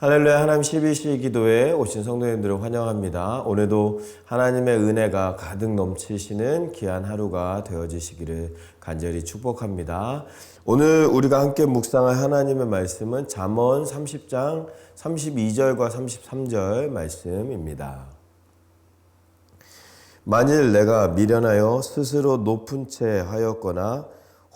할렐루야. 하나님 12시 기도에 오신 성도님들을 환영합니다. 오늘도 하나님의 은혜가 가득 넘치시는 귀한 하루가 되어지시기를 간절히 축복합니다. 오늘 우리가 함께 묵상할 하나님의 말씀은 잠언 30장 32절과 33절 말씀입니다. 만일 내가 미련하여 스스로 높은 채 하였거나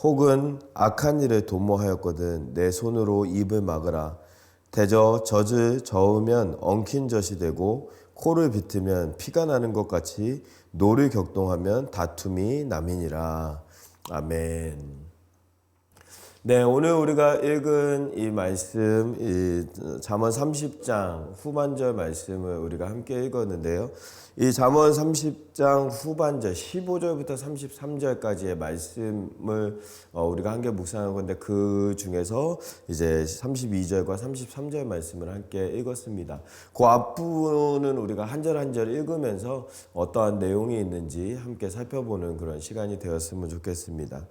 혹은 악한 일을 도모하였거든 내 손으로 입을 막으라. 대저 젖을 저으면 엉킨 젖이 되고 코를 비트면 피가 나는 것 같이 노를 격동하면 다툼이 남이니라. 아멘. 네, 오늘 우리가 읽은 이 말씀, 잠언 30장 후반절 말씀을 우리가 함께 읽었는데요. 이 잠언 30장 후반절 15절부터 33절까지의 말씀을 우리가 함께 묵상한 건데, 그 중에서 이제 32절과 33절 말씀을 함께 읽었습니다. 그 앞부분은 우리가 한 절 한 절 읽으면서 어떠한 내용이 있는지 함께 살펴보는 그런 시간이 되었으면 좋겠습니다.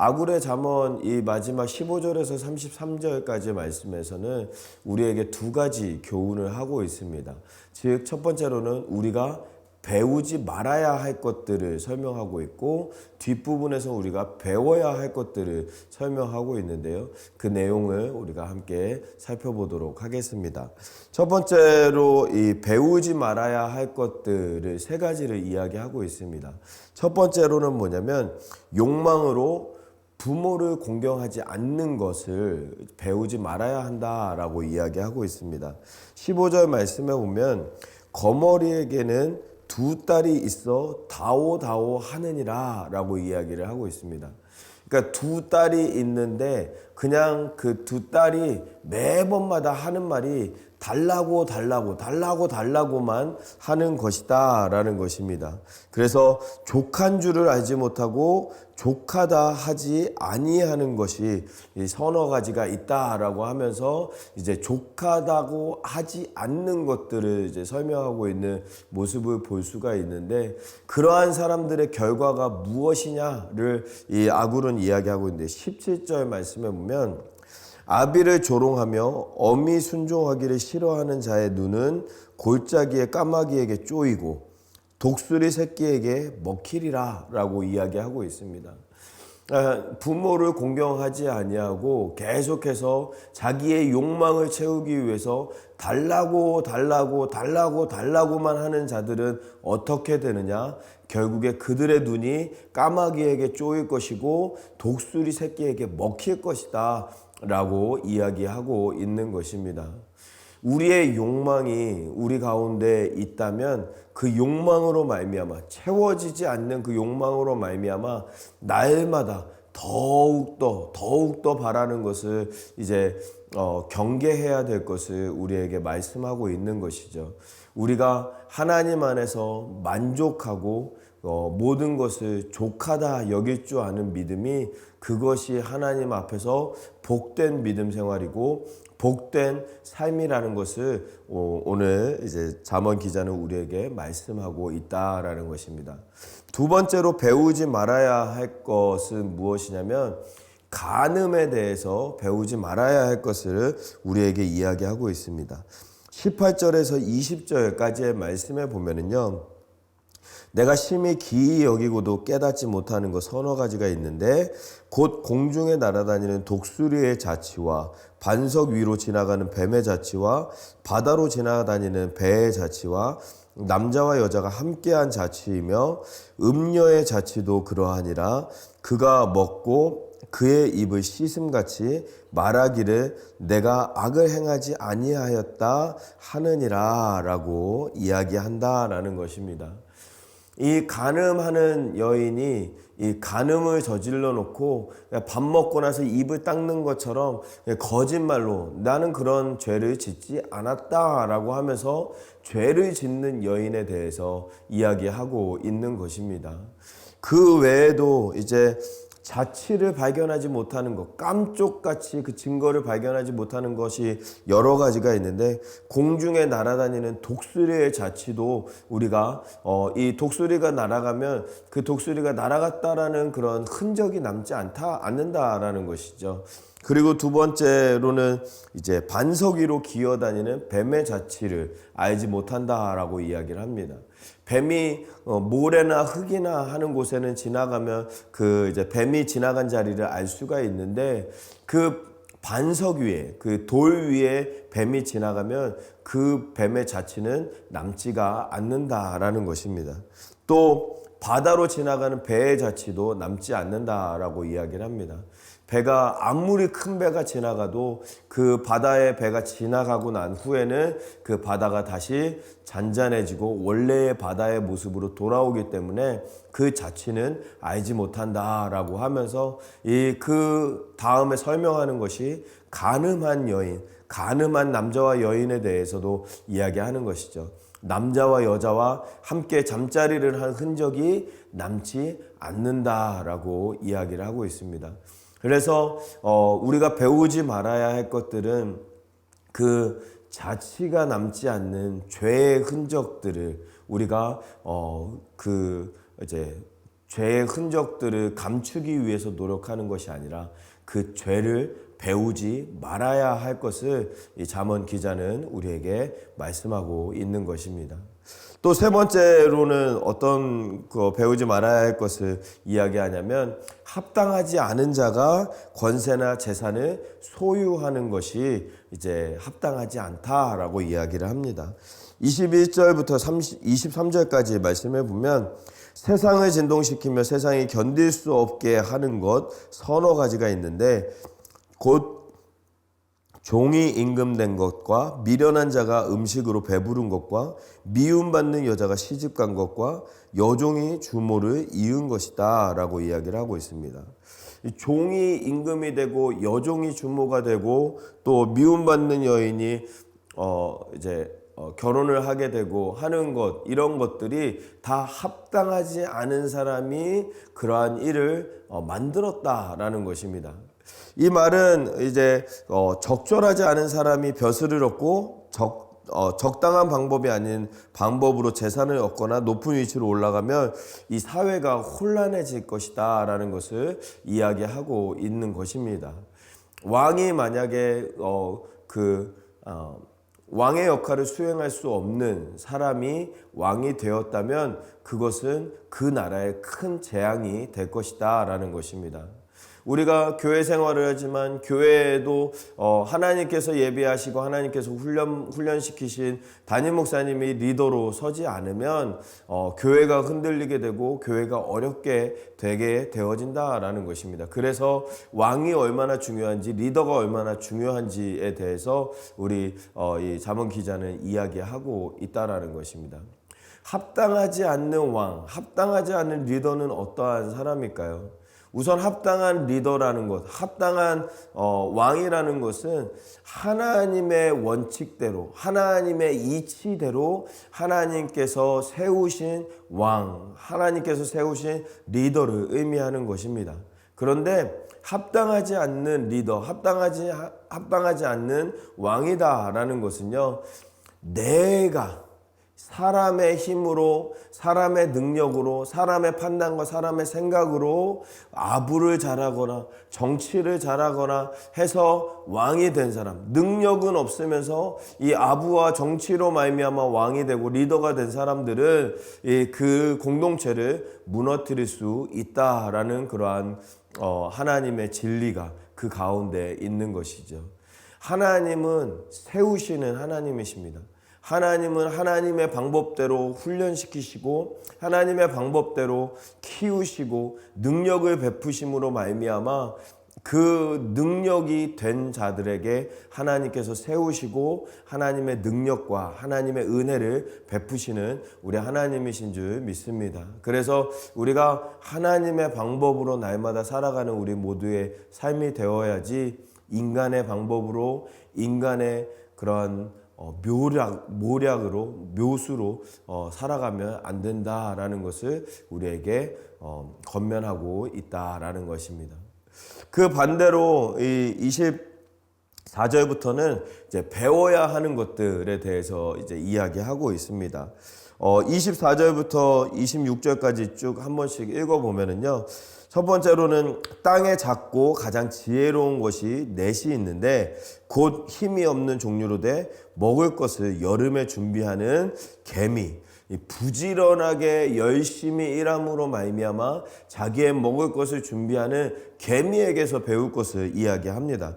아굴의 잠언 이 마지막 15절에서 33절까지의 말씀에서는 우리에게 두 가지 교훈을 하고 있습니다. 즉, 첫 번째로는 우리가 배우지 말아야 할 것들을 설명하고 있고, 뒷부분에서 우리가 배워야 할 것들을 설명하고 있는데요. 그 내용을 우리가 함께 살펴보도록 하겠습니다. 첫 번째로 이 배우지 말아야 할 것들을 세 가지를 이야기하고 있습니다. 첫 번째로는 뭐냐면 욕망으로 부모를 공경하지 않는 것을 배우지 말아야 한다라고 이야기하고 있습니다. 15절 말씀에 보면 거머리에게는 두 딸이 있어 다오다오 하느니라 라고 이야기를 하고 있습니다. 그러니까 두 딸이 있는데 그냥 그 두 딸이 매번마다 하는 말이 달라고만 하는 것이다 라는 것입니다. 그래서 족한 줄을 알지 못하고 족하다 하지 아니하는 것이 서너 가지가 있다라고 하면서 이제 족하다고 하지 않는 것들을 이제 설명하고 있는 모습을 볼 수가 있는데, 그러한 사람들의 결과가 무엇이냐를 이 아굴은 이야기하고 있는데, 17절 말씀에 보면 아비를 조롱하며 어미 순종하기를 싫어하는 자의 눈은 골짜기의 까마귀에게 쪼이고 독수리 새끼에게 먹히리라 라고 이야기하고 있습니다. 부모를 공경하지 아니하고 계속해서 자기의 욕망을 채우기 위해서 달라고만 하는 자들은 어떻게 되느냐? 결국에 그들의 눈이 까마귀에게 쪼일 것이고 독수리 새끼에게 먹힐 것이다 라고 이야기하고 있는 것입니다. 우리의 욕망이 우리 가운데 있다면 그 욕망으로 말미암아, 채워지지 않는 그 욕망으로 말미암아 날마다 더욱더 바라는 것을 이제 경계해야 될 것을 우리에게 말씀하고 있는 것이죠. 우리가 하나님 안에서 만족하고 모든 것을 족하다 여길 줄 아는 믿음이, 그것이 하나님 앞에서 복된 믿음 생활이고 복된 삶이라는 것을 오늘 이제 잠언 기자는 우리에게 말씀하고 있다라는 것입니다. 두 번째로 배우지 말아야 할 것은 무엇이냐면, 간음에 대해서 배우지 말아야 할 것을 우리에게 이야기하고 있습니다. 18절에서 20절까지의 말씀에 보면은요, 내가 심히 기이 여기고도 깨닫지 못하는 것 서너 가지가 있는데, 곧 공중에 날아다니는 독수리의 자치와 반석 위로 지나가는 뱀의 자치와 바다로 지나다니는 배의 자치와 남자와 여자가 함께한 자치이며 음녀의 자치도 그러하니라. 그가 먹고 그의 입을 씻음같이 말하기를 내가 악을 행하지 아니하였다 하느니라 라고 이야기한다라는 것입니다. 이 간음하는 여인이 이 간음을 저질러 놓고 밥 먹고 나서 입을 닦는 것처럼 거짓말로 나는 그런 죄를 짓지 않았다라고 하면서 죄를 짓는 여인에 대해서 이야기하고 있는 것입니다. 그 외에도 이제 자취를 발견하지 못하는 것, 깜쪽같이 그 증거를 발견하지 못하는 것이 여러 가지가 있는데, 공중에 날아다니는 독수리의 자취도 우리가 이 독수리가 날아가면 그 독수리가 날아갔다라는 그런 흔적이 남지 않는다라는 것이죠. 그리고 두 번째로는 이제 반석 위로 기어다니는 뱀의 자취를 알지 못한다라고 이야기를 합니다. 뱀이 모래나 흙이나 하는 곳에는 지나가면 그 이제 뱀이 지나간 자리를 알 수가 있는데, 그 반석 위에, 그 돌 위에 뱀이 지나가면 그 뱀의 자취는 남지가 않는다라는 것입니다. 또 바다로 지나가는 배의 자취도 남지 않는다라고 이야기를 합니다. 배가 아무리 큰 배가 지나가도 그 바다에 배가 지나가고 난 후에는 그 바다가 다시 잔잔해지고 원래의 바다의 모습으로 돌아오기 때문에 그 자취는 알지 못한다라고 하면서 그 다음에 설명하는 것이 간음한 여인, 간음한 남자와 여인에 대해서도 이야기하는 것이죠. 남자와 여자와 함께 잠자리를 한 흔적이 남지 않는다라고 이야기를 하고 있습니다. 그래서 우리가 배우지 말아야 할 것들은 그 자취가 남지 않는 죄의 흔적들을 우리가 이제 죄의 흔적들을 감추기 위해서 노력하는 것이 아니라 그 죄를 배우지 말아야 할 것을 이 잠언 기자는 우리에게 말씀하고 있는 것입니다. 또 세 번째로는 어떤 배우지 말아야 할 것을 이야기하냐면, 합당하지 않은 자가 권세나 재산을 소유하는 것이 이제 합당하지 않다라고 이야기를 합니다. 21절부터 23절까지 말씀해 보면, 세상을 진동시키며 세상이 견딜 수 없게 하는 것 서너 가지가 있는데, 곧 종이 임금된 것과 미련한 자가 음식으로 배부른 것과 미움받는 여자가 시집간 것과 여종이 주모를 이은 것이다 라고 이야기를 하고 있습니다. 종이 임금이 되고 여종이 주모가 되고 또 미움받는 여인이 결혼을 하게 되고 하는 것, 이런 것들이 다 합당하지 않은 사람이 그러한 일을 만들었다라는 것입니다. 이 말은 이제 적절하지 않은 사람이 벼슬을 얻고 적당한 방법이 아닌 방법으로 재산을 얻거나 높은 위치로 올라가면 이 사회가 혼란해질 것이다 라는 것을 이야기하고 있는 것입니다. 왕이 만약에 왕의 역할을 수행할 수 없는 사람이 왕이 되었다면 그것은 그 나라에 큰 재앙이 될 것이다 라는 것입니다. 우리가 교회 생활을 하지만 교회에도 하나님께서 예비하시고 하나님께서 훈련시키신 담임 목사님이 리더로 서지 않으면 교회가 흔들리게 되고 교회가 어렵게 되게 되어진다라는 것입니다. 그래서 왕이 얼마나 중요한지, 리더가 얼마나 중요한지에 대해서 우리 이 잠언 기자는 이야기하고 있다라는 것입니다. 합당하지 않는 왕, 합당하지 않는 리더는 어떠한 사람일까요? 우선 합당한 리더라는 것, 합당한 왕이라는 것은 하나님의 원칙대로, 하나님의 이치대로 하나님께서 세우신 왕, 하나님께서 세우신 리더를 의미하는 것입니다. 그런데 합당하지 않는 리더, 합당하지 않는 왕이다라는 것은요, 내가 사람의 힘으로, 사람의 능력으로, 사람의 판단과 사람의 생각으로 아부를 잘하거나 정치를 잘하거나 해서 왕이 된 사람, 능력은 없으면서 이 아부와 정치로 말미암아 왕이 되고 리더가 된 사람들은 그 공동체를 무너뜨릴 수 있다라는 그러한 하나님의 진리가 그 가운데 있는 것이죠. 하나님은 세우시는 하나님이십니다. 하나님은 하나님의 방법대로 훈련시키시고 하나님의 방법대로 키우시고 능력을 베푸심으로 말미암아 그 능력이 된 자들에게 하나님께서 세우시고 하나님의 능력과 하나님의 은혜를 베푸시는 우리 하나님이신 줄 믿습니다. 그래서 우리가 하나님의 방법으로 날마다 살아가는 우리 모두의 삶이 되어야지, 인간의 방법으로 인간의 그런 모략으로 묘수로 살아가면 안 된다라는 것을 우리에게 권면하고 있다라는 것입니다. 그 반대로 이 24절부터는 이제 배워야 하는 것들에 대해서 이제 이야기하고 있습니다. 24절부터 26절까지 쭉 한 번씩 읽어보면은요. 첫 번째로는 땅에 작고 가장 지혜로운 것이 넷이 있는데 곧 힘이 없는 종류로 돼 먹을 것을 여름에 준비하는 개미. 부지런하게 열심히 일함으로 말미암아 자기의 먹을 것을 준비하는 개미에게서 배울 것을 이야기합니다.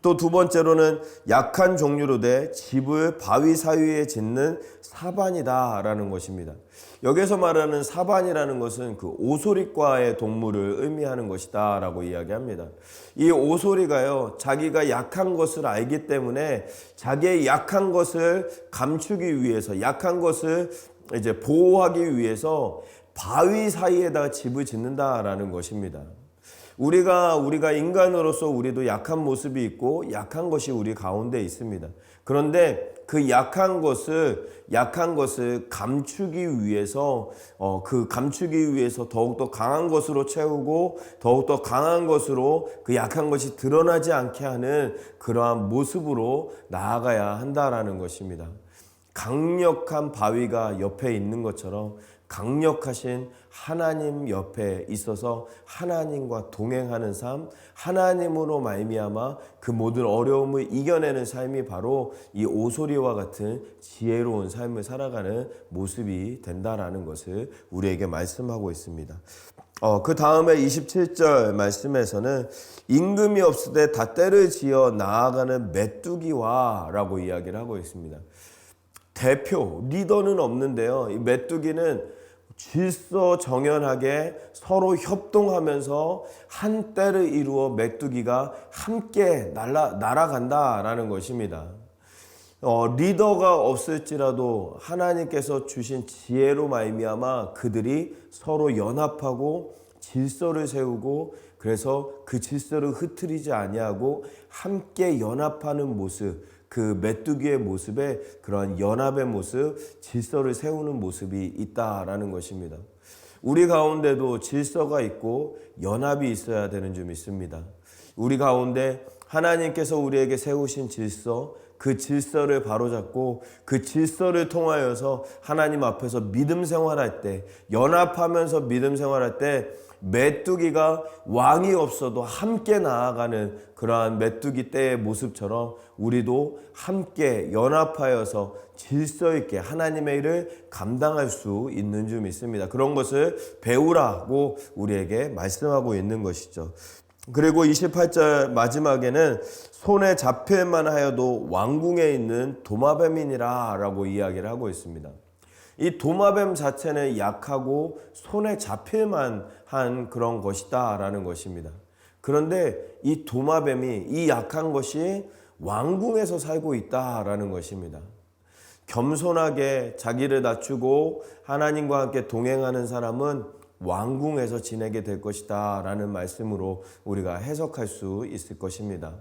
또 두 번째로는 약한 종류로 돼 집을 바위 사이에 짓는 사반이다라는 것입니다. 여기서 말하는 사반이라는 것은 그 오소리과의 동물을 의미하는 것이다라고 이야기합니다. 이 오소리가요, 자기가 약한 것을 알기 때문에 자기의 약한 것을 감추기 위해서, 약한 것을 이제 보호하기 위해서 바위 사이에다가 집을 짓는다라는 것입니다. 우리가 인간으로서 우리도 약한 모습이 있고 약한 것이 우리 가운데 있습니다. 그런데 그 약한 것을 감추기 위해서 감추기 위해서 더욱더 강한 것으로 채우고 더욱더 강한 것으로 그 약한 것이 드러나지 않게 하는 그러한 모습으로 나아가야 한다라는 것입니다. 강력한 바위가 옆에 있는 것처럼 강력하신 하나님 옆에 있어서 하나님과 동행하는 삶, 하나님으로 말미암아 그 모든 어려움을 이겨내는 삶이 바로 이 오소리와 같은 지혜로운 삶을 살아가는 모습이 된다라는 것을 우리에게 말씀하고 있습니다. 그 다음에 27절 말씀에서는 임금이 없으되 다 때를 지어 나아가는 메뚜기와 라고 이야기를 하고 있습니다. 대표, 리더는 없는데요. 이 메뚜기는 질서정연하게 서로 협동하면서 한 떼를 이루어 메뚜기가 함께 날아간다라는 것입니다. 리더가 없을지라도 하나님께서 주신 지혜로 말미암아 그들이 서로 연합하고 질서를 세우고 그래서 그 질서를 흐트리지 아니하고 함께 연합하는 모습, 그 메뚜기의 모습에 그러한 연합의 모습, 질서를 세우는 모습이 있다라는 것입니다. 우리 가운데도 질서가 있고 연합이 있어야 되는 줄 믿습니다. 우리 가운데 하나님께서 우리에게 세우신 질서, 그 질서를 바로잡고 그 질서를 통하여서 하나님 앞에서 믿음 생활할 때, 연합하면서 믿음 생활할 때 메뚜기가 왕이 없어도 함께 나아가는 그러한 메뚜기 떼의 모습처럼 우리도 함께 연합하여서 질서 있게 하나님의 일을 감당할 수 있는 줄 믿습니다. 그런 것을 배우라고 우리에게 말씀하고 있는 것이죠. 그리고 28절 마지막에는 손에 잡힐만 하여도 왕궁에 있는 도마뱀이니라 라고 이야기를 하고 있습니다. 이 도마뱀 자체는 약하고 손에 잡힐만 한 그런 것이다 라는 것입니다. 그런데 이 도마뱀이 이 약한 것이 왕궁에서 살고 있다라는 것입니다. 겸손하게 자기를 낮추고 하나님과 함께 동행하는 사람은 왕궁에서 지내게 될 것이다 라는 말씀으로 우리가 해석할 수 있을 것입니다.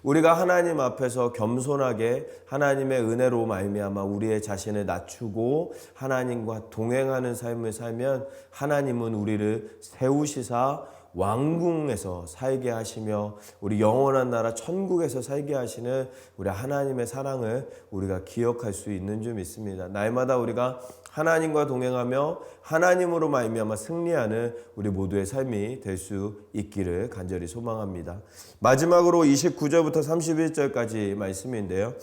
우리가 하나님 앞에서 겸손하게 하나님의 은혜로 말미암아 우리의 자신을 낮추고 하나님과 동행하는 삶을 살면 하나님은 우리를 세우시사 왕궁에서 살게 하시며 우리 영원한 나라 천국에서 살게 하시는 우리 하나님의 사랑을 우리가 기억할 수 있는 줄 믿습니다. 날마다 우리가 하나님과 동행하며 하나님으로 말미암아 승리하는 우리 모두의 삶이 될 수 있기를 간절히 소망합니다. 마지막으로 29절부터 31절까지 말씀인데요.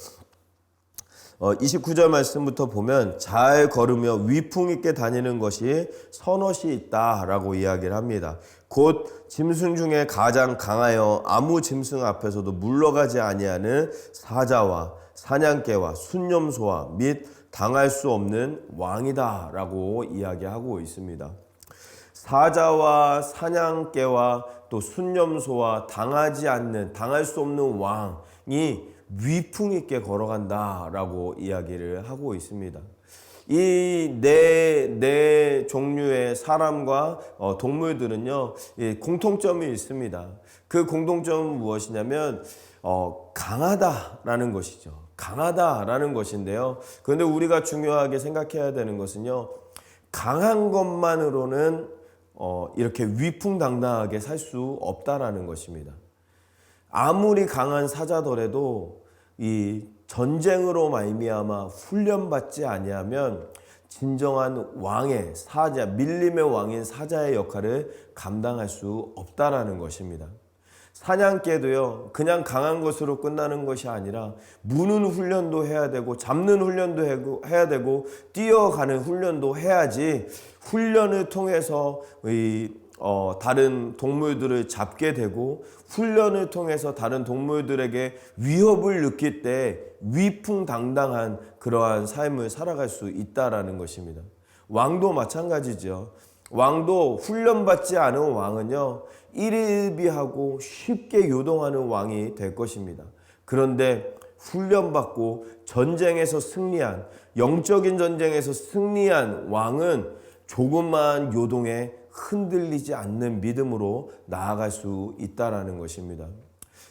29절 말씀부터 보면 잘 걸으며 위풍 있게 다니는 것이 선옷이 있다라고 이야기를 합니다. 곧 짐승 중에 가장 강하여 아무 짐승 앞에서도 물러가지 아니하는 사자와 사냥개와 순념소와 및 당할 수 없는 왕이다라고 이야기하고 있습니다. 사자와 사냥개와 또 순념소와 당할 수 없는 왕이 위풍 있게 걸어간다라고 이야기를 하고 있습니다. 이 네 종류의 사람과 동물들은요 공통점이 있습니다. 그 공통점은 무엇이냐면 강하다라는 것이죠. 강하다라는 것인데요. 그런데 우리가 중요하게 생각해야 되는 것은요, 강한 것만으로는 이렇게 위풍당당하게 살 수 없다라는 것입니다. 아무리 강한 사자더라도 이 전쟁으로 말미암아 훈련받지 아니하면 진정한 왕의 사자, 밀림의 왕인 사자의 역할을 감당할 수 없다라는 것입니다. 사냥개도요, 그냥 강한 것으로 끝나는 것이 아니라 무는 훈련도 해야 되고 잡는 훈련도 해야 되고 뛰어가는 훈련도 해야지 훈련을 통해서 다른 동물들을 잡게 되고 훈련을 통해서 다른 동물들에게 위협을 느낄 때 위풍당당한 그러한 삶을 살아갈 수 있다라는 것입니다. 왕도 마찬가지죠. 왕도 훈련받지 않은 왕은요, 일일비하고 쉽게 요동하는 왕이 될 것입니다. 그런데 훈련받고 전쟁에서 승리한, 영적인 전쟁에서 승리한 왕은 조금만 요동에 흔들리지 않는 믿음으로 나아갈 수 있다라는 것입니다.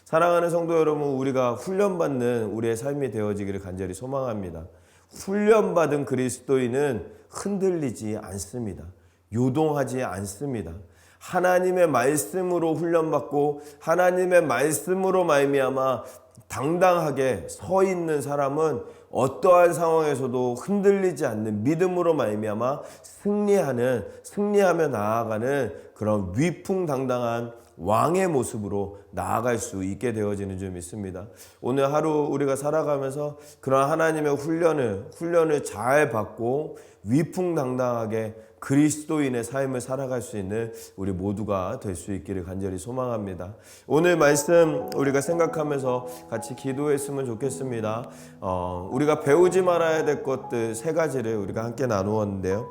사랑하는 성도 여러분, 우리가 훈련받는 우리의 삶이 되어지기를 간절히 소망합니다. 훈련받은 그리스도인은 흔들리지 않습니다. 요동하지 않습니다. 하나님의 말씀으로 훈련받고 하나님의 말씀으로 말미암아 당당하게 서 있는 사람은 어떠한 상황에서도 흔들리지 않는 믿음으로 말미암아 승리하며 나아가는 그런 위풍당당한 왕의 모습으로 나아갈 수 있게 되어지는 줄 믿습니다. 오늘 하루 우리가 살아가면서 그런 하나님의 훈련을 잘 받고 위풍당당하게 그리스도인의 삶을 살아갈 수 있는 우리 모두가 될 수 있기를 간절히 소망합니다. 오늘 말씀 우리가 생각하면서 같이 기도했으면 좋겠습니다. 우리가 배우지 말아야 될 것들 3가지를 우리가 함께 나누었는데요.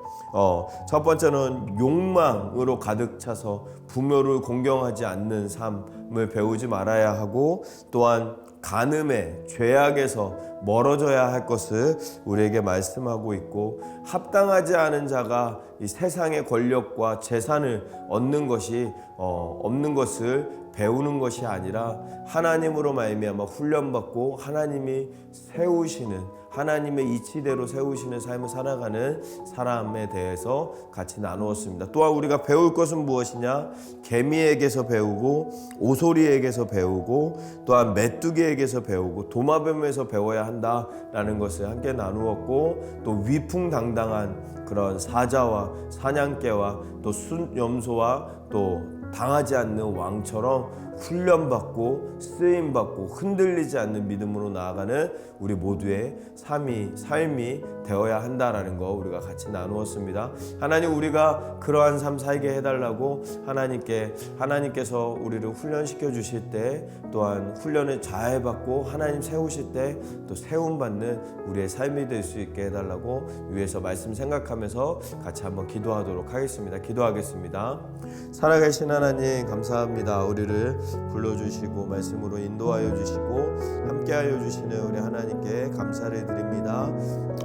첫 번째는 욕망으로 가득 차서 부모를 공경하지 않는 삶을 배우지 말아야 하고, 또한 간음의 죄악에서 멀어져야 할 것을 우리에게 말씀하고 있고, 합당하지 않은 자가 이 세상의 권력과 재산을 얻는 것이 없는 것을 배우는 것이 아니라 하나님으로 말미암아 훈련받고 하나님이 세우시는, 하나님의 이치대로 세우시는 삶을 살아가는 사람에 대해서 같이 나누었습니다. 또한 우리가 배울 것은 무엇이냐? 개미에게서 배우고 오소리에게서 배우고 또한 메뚜기에게서 배우고 도마뱀에서 배워야 한다라는 것을 함께 나누었고, 또 위풍당당한 그런 사자와 사냥개와 또 순염소와 또 당하지 않는 왕처럼 훈련받고 쓰임받고 흔들리지 않는 믿음으로 나아가는 우리 모두의 삶이 되어야 한다라는 거 우리가 같이 나누었습니다. 하나님, 우리가 그러한 삶 살게 해달라고 하나님께서 우리를 훈련시켜 주실 때, 또한 훈련을 잘 받고 하나님 세우실 때 또 세움받는 우리의 삶이 될 수 있게 해달라고 위에서 말씀 생각하면서 같이 한번 기도하도록 하겠습니다. 기도하겠습니다. 살아계신 하나님, 감사합니다. 우리를 불러주시고 말씀으로 인도하여 주시고 함께하여 주시는 우리 하나님께 감사를 드립니다.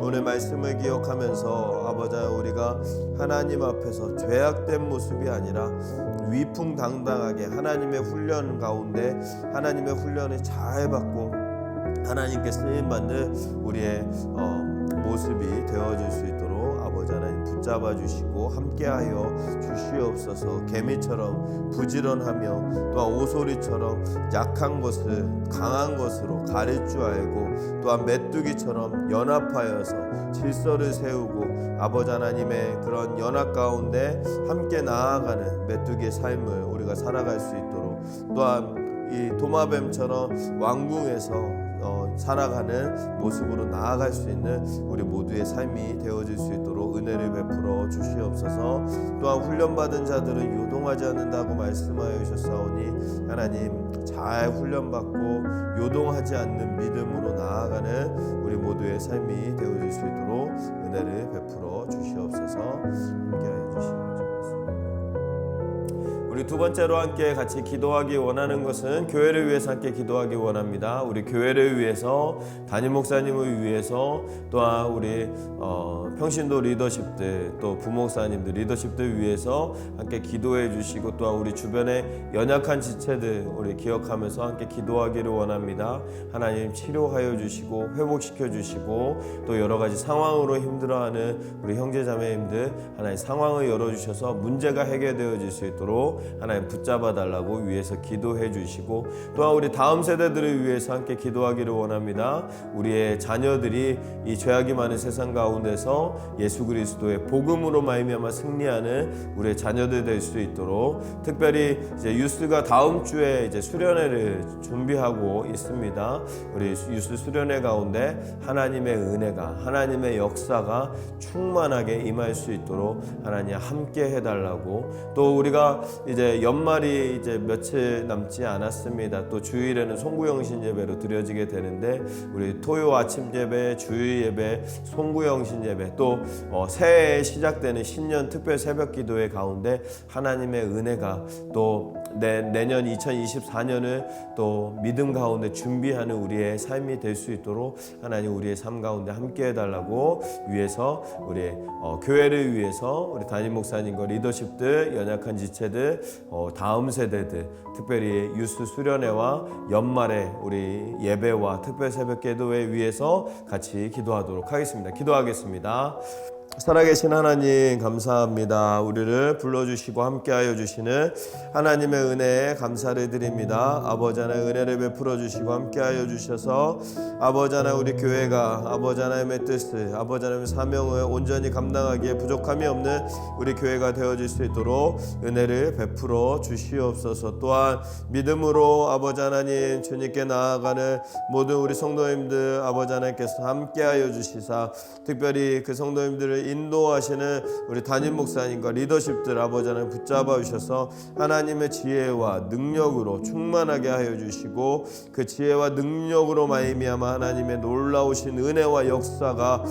오늘 말씀을 기억하면서 아버지, 우리가 하나님 앞에서 죄악된 모습이 아니라 위풍당당하게 하나님의 훈련 가운데 하나님의 훈련을 잘 받고 하나님께 쓰임받는 우리의 모습이 되어질 수 있도록 아버지 하나님 붙잡아 주시고 함께하여 주시옵소서. 개미처럼 부지런하며 또한 오소리처럼 약한 것을 강한 것으로 가릴 줄 알고, 또한 메뚜기처럼 연합하여서 질서를 세우고 아버지 하나님의 그런 연합 가운데 함께 나아가는 메뚜기의 삶을 우리가 살아갈 수 있도록, 또한 이 도마뱀처럼 왕궁에서 살아가는 모습으로 나아갈 수 있는 우리 모두의 삶이 되어질 수 있도록 은혜를 베풀어 주시옵소서. 또한 훈련받은 자들은 요동하지 않는다고 말씀하여 주셨사오니 하나님, 잘 훈련받고 요동하지 않는 믿음으로 나아가는 우리 모두의 삶이 되어질 수 있도록 은혜를 베풀어 주시옵소서. 함께하여 주시옵소서. 우리 두 번째로 함께 같이 기도하기 원하는 것은 교회를 위해서 함께 기도하기 원합니다. 우리 교회를 위해서, 담임 목사님을 위해서, 또한 우리 평신도 리더십들, 또 부목사님들 리더십들 위해서 함께 기도해 주시고, 또한 우리 주변에 연약한 지체들 우리 기억하면서 함께 기도하기를 원합니다. 하나님 치료하여 주시고 회복시켜 주시고, 또 여러 가지 상황으로 힘들어하는 우리 형제자매님들 하나님 상황을 열어주셔서 문제가 해결되어질 수 있도록 하나님 붙잡아 달라고 위해서 기도해 주시고, 또한 우리 다음 세대들을 위해서 함께 기도하기를 원합니다. 우리의 자녀들이 이 죄악이 많은 세상 가운데서 예수 그리스도의 복음으로 말미암아 승리하는 우리의 자녀들 될 수 있도록, 특별히 이제 유스가 다음 주에 이제 수련회를 준비하고 있습니다. 우리 유스 수련회 가운데 하나님의 은혜가, 하나님의 역사가 충만하게 임할 수 있도록 하나님 함께 해달라고, 또 우리가 이제 연말이 이제 며칠 남지 않았습니다. 또 주일에는 송구영신 예배로 드려지게 되는데, 우리 토요 아침 예배, 주일 예배, 송구영신 예배, 또 새해에 시작되는 신년 특별 새벽 기도회 가운데 하나님의 은혜가 또 내년 2024년을 또 믿음 가운데 준비하는 우리의 삶이 될 수 있도록 하나님 우리의 삶 가운데 함께 해달라고 위해서, 우리 교회를 위해서 우리 담임 목사님과 리더십들, 연약한 지체들, 다음 세대들, 특별히 유스 수련회와 연말에 우리 예배와 특별 새벽 기도회 위해서 같이 기도하도록 하겠습니다. 기도하겠습니다. 살아계신 하나님 감사합니다. 우리를 불러주시고 함께하여 주시는 하나님의 은혜에 감사를 드립니다. 아버지 하나님 은혜를 베풀어 주시고 함께하여 주셔서 아버지 하나님 우리 교회가 아버지 하나님의 뜻을, 아버지 하나님의 사명을 온전히 감당하기에 부족함이 없는 우리 교회가 되어질 수 있도록 은혜를 베풀어 주시옵소서. 또한 믿음으로 아버지 하나님 주님께 나아가는 모든 우리 성도님들 아버지 하나님께서 함께하여 주시사, 특별히 그 성도님들을 인도하시는 우리 담임 목사님과 리더십들 아버지 하나님 붙잡아 주셔서 하나님의 지혜와 능력으로 충만하게 하여 주시고, 그 지혜와 능력으로 말미암아 하나님의 놀라우신 은혜와 역사가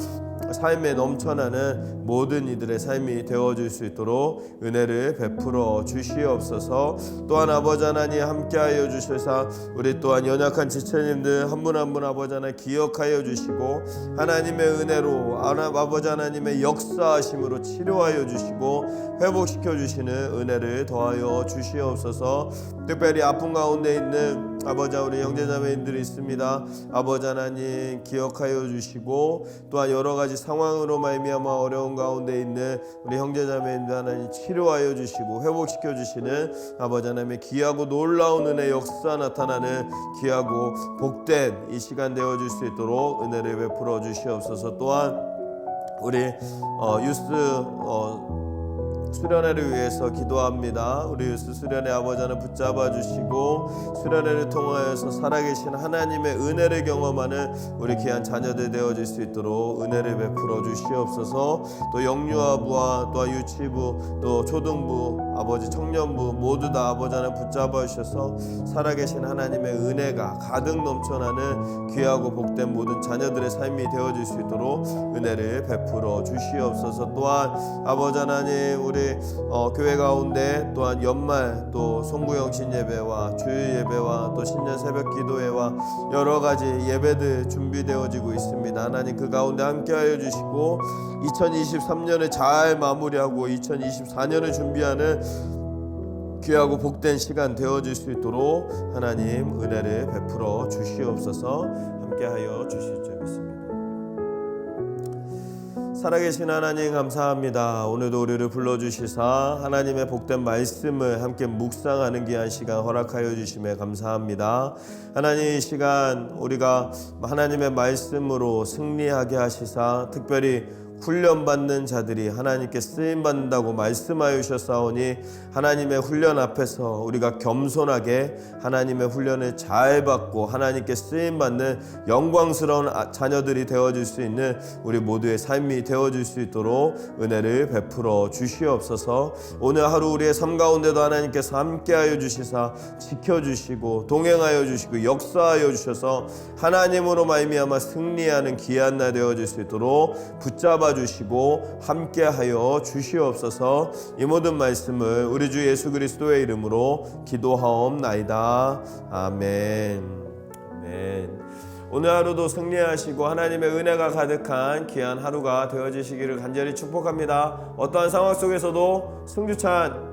삶에 넘쳐나는 모든 이들의 삶이 되어줄 수 있도록 은혜를 베풀어 주시옵소서. 또한 아버지 하나님 함께하여 주셔서 우리 또한 연약한 지체님들 한 분 한 분 아버지 하나님 기억하여 주시고, 하나님의 은혜로 아버지 하나님의 역사하심으로 치료하여 주시고 회복시켜 주시는 은혜를 더하여 주시옵소서. 특별히 아픔 가운데 있는 아버지 우리 형제자매님들이 있습니다. 아버지 하나님 기억하여 주시고, 또한 여러 가지 상황으로 말미암아 어려운 가운데 있는 우리 형제자매님들 하나님 치료하여 주시고 회복시켜 주시는 아버지 하나님의 귀하고 놀라운 은혜 역사 나타나는 귀하고 복된 이 시간 되어줄 수 있도록 은혜를 베풀어 주시옵소서. 또한 우리 유스 수련회를 위해서 기도합니다. 우리 유스 수련회 아버지 하나님 붙잡아 주시고, 수련회를 통하여서 살아계신 하나님의 은혜를 경험하는 우리 귀한 자녀들 되어질 수 있도록 은혜를 베풀어 주시옵소서. 또 영유아부와 또 유치부, 또 초등부, 아버지 청년부 모두 다 아버지 하나님 붙잡아 주셔서 살아계신 하나님의 은혜가 가득 넘쳐나는 귀하고 복된 모든 자녀들의 삶이 되어질 수 있도록 은혜를 베풀어 주시옵소서. 또한 아버지 하나님 우리 교회 가운데 또한 연말 또 송구영신 예배와 주일 예배와 또 신년 새벽 기도회와 여러 가지 예배들 준비되어지고 있습니다. 하나님 그 가운데 함께하여 주시고 2023년을 잘 마무리하고 2024년을 준비하는 귀하고 복된 시간 되어질 수 있도록 하나님 은혜를 베풀어 주시옵소서. 함께하여 주실 줄 믿습니다. 살아계신 하나님 감사합니다. 오늘도 우리를 불러주시사 하나님의 복된 말씀을 함께 묵상하는 귀한 시간 허락하여 주심에 감사합니다. 하나님 이 시간 우리가 하나님의 말씀으로 승리하게 하시사, 특별히 훈련받는 자들이 하나님께 쓰임받는다고 말씀하여 주셨사오니 하나님의 훈련 앞에서 우리가 겸손하게 하나님의 훈련을 잘 받고 하나님께 쓰임받는 영광스러운 자녀들이 되어질 수 있는 우리 모두의 삶이 되어질 수 있도록 은혜를 베풀어 주시옵소서. 오늘 하루 우리의 삶 가운데도 하나님께서 함께하여 주시사 지켜주시고 동행하여 주시고 역사하여 주셔서 하나님으로 말미암아 승리하는 귀한 날 되어질 수 있도록 붙잡아 도와주시고 함께하여 주시옵소서. 이 모든 말씀을 우리 주 예수 그리스도의 이름으로 기도하옵나이다. 아멘. 아멘. 오늘 하루도 승리하시고 하나님의 은혜가 가득한 귀한 하루가 되어지시기를 간절히 축복합니다. 어떠한 상황 속에서도 승주찬